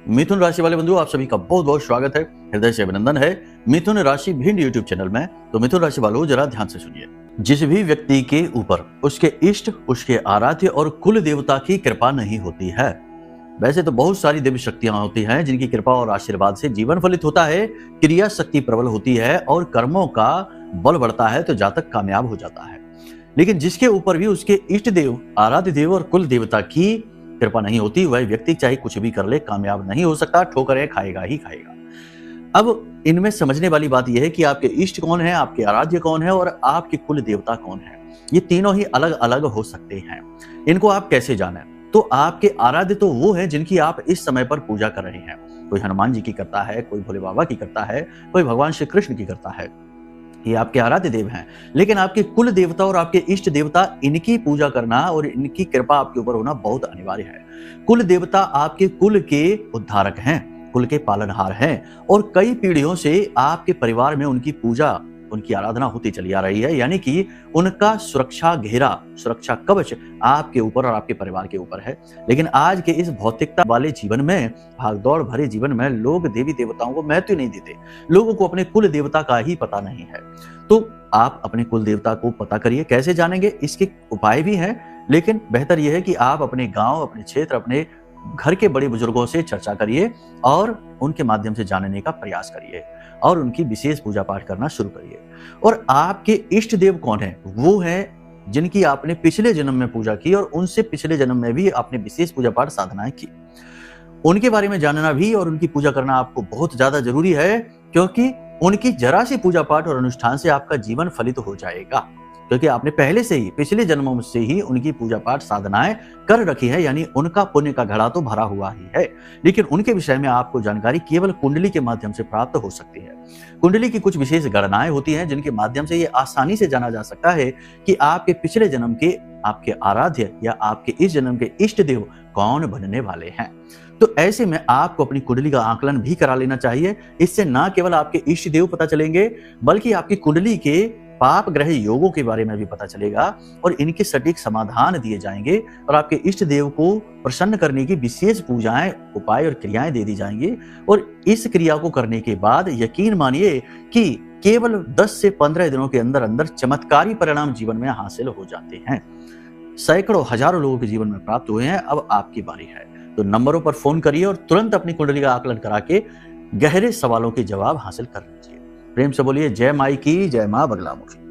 मिथुन राशि वाले बंधु, आप सभी का बहुत बहुत स्वागत है, हृदय से अभिनंदन है मिथुन राशि भिंड यूट्यूब चैनल में। तो मिथुन राशि वालों, जरा ध्यान से सुनिए। जिस भी व्यक्ति के ऊपर उसके इष्ट, उसके आराध्य और कुल देवता की कृपा नहीं होती है, वैसे तो बहुत सारी देवी शक्तियां होती हैं जिनकी कृपा और आशीर्वाद से जीवन फलित होता है, क्रिया शक्ति प्रबल होती है और कर्मों का बल बढ़ता है, तो जातक कामयाब हो जाता है। लेकिन जिसके ऊपर भी उसके इष्ट देव, आराध्य देव और कुल देवता की कृपा नहीं होती, वह व्यक्ति चाहे कुछ भी कर ले कामयाब नहीं हो सकता, ठोकरें खाएगा ही खाएगा। अब इनमें समझने वाली बात यह है कि आपके इष्ट कौन है, आपके आराध्य कौन है और आपके कुल देवता कौन है। ये तीनों ही अलग अलग हो सकते हैं। इनको आप कैसे जाने? तो आपके आराध्य तो वो है जिनकी आप इस समय पर पूजा कर रहे हैं। कोई हनुमान जी की करता है, कोई भोले बाबा की करता है, कोई भगवान श्री कृष्ण की करता है। ये आपके आराध्य देव हैं। लेकिन आपके कुल देवता और आपके इष्ट देवता, इनकी पूजा करना और इनकी कृपा आपके ऊपर होना बहुत अनिवार्य है। कुल देवता आपके कुल के उद्धारक हैं, कुल के पालनहार हैं और कई पीढ़ियों से आपके परिवार में उनकी पूजा, उनकी आराधना होती चली आ रही है। यानी कि उनका सुरक्षा घेरा, सुरक्षा कवच आपके ऊपर और आपके परिवार के ऊपर है। लेकिन आज के इस भौतिकता वाले जीवन में, भागदौड़ भरे जीवन में, लोग देवी देवताओं को महत्व नहीं देते। लोगों को अपने कुल देवता का ही पता नहीं है। तो आप अपने कुल देवता को पता करिए। कैसे जानेंगे? इसके उपाय भी हैं, लेकिन बेहतर यह है कि आप अपने गांव, अपने क्षेत्र, अपने घर के बड़े बुजुर्गों से चर्चा करिए और उनके माध्यम से जानने का प्रयास करिए और उनकी विशेष पूजा पाठ करना शुरू करिए। और आपके इष्ट देव कौन है? वो है जिनकी आपने पिछले जन्म में पूजा की और उनसे पिछले जन्म में भी आपने विशेष पूजा पाठ साधनाएं की। उनके बारे में जानना भी और उनकी पूजा करना आपको बहुत ज्यादा जरूरी है, क्योंकि उनकी जरा सी पूजा पाठ और अनुष्ठान से आपका जीवन फलित हो जाएगा। क्योंकि आपने पहले से ही, पिछले जन्मों से ही उनकी पूजा पाठ साधनाएं कर रखी है, यानी उनका पुण्य का घड़ा तो भरा हुआ ही है। लेकिन उनके विषय में आपको जानकारी केवल कुंडली के माध्यम से प्राप्त हो सकती है। कुंडली की कुछ विशेष गणनाएं होती हैं जिनके माध्यम से ये आसानी से जाना जा सकता है कि आपके पिछले जन्म के आपके आराध्य या आपके इस जन्म के इष्ट देव कौन बनने वाले हैं। तो ऐसे में आपको अपनी कुंडली का आकलन भी करा लेना चाहिए। इससे न केवल आपके इष्ट देव पता चलेंगे, बल्कि आपकी कुंडली के पाप ग्रह योगों के बारे में भी पता चलेगा और इनके सटीक समाधान दिए जाएंगे और आपके इष्ट देव को प्रसन्न करने की विशेष पूजाएं, उपाय और क्रियाएं दे दी जाएंगी। और इस क्रिया को करने के बाद यकीन मानिए कि केवल 10 से 15 दिनों के अंदर अंदर चमत्कारी परिणाम जीवन में हासिल हो जाते हैं। सैकड़ों, हजारों लोगों के जीवन में प्राप्त हुए हैं। अब आपकी बारी है, तो नंबरों पर फोन करिए और तुरंत अपनी कुंडली का आकलन करा के गहरे सवालों के जवाब हासिल कर लीजिए। प्रेम से बोलिए जय माई की, जय मां बगलामुखी।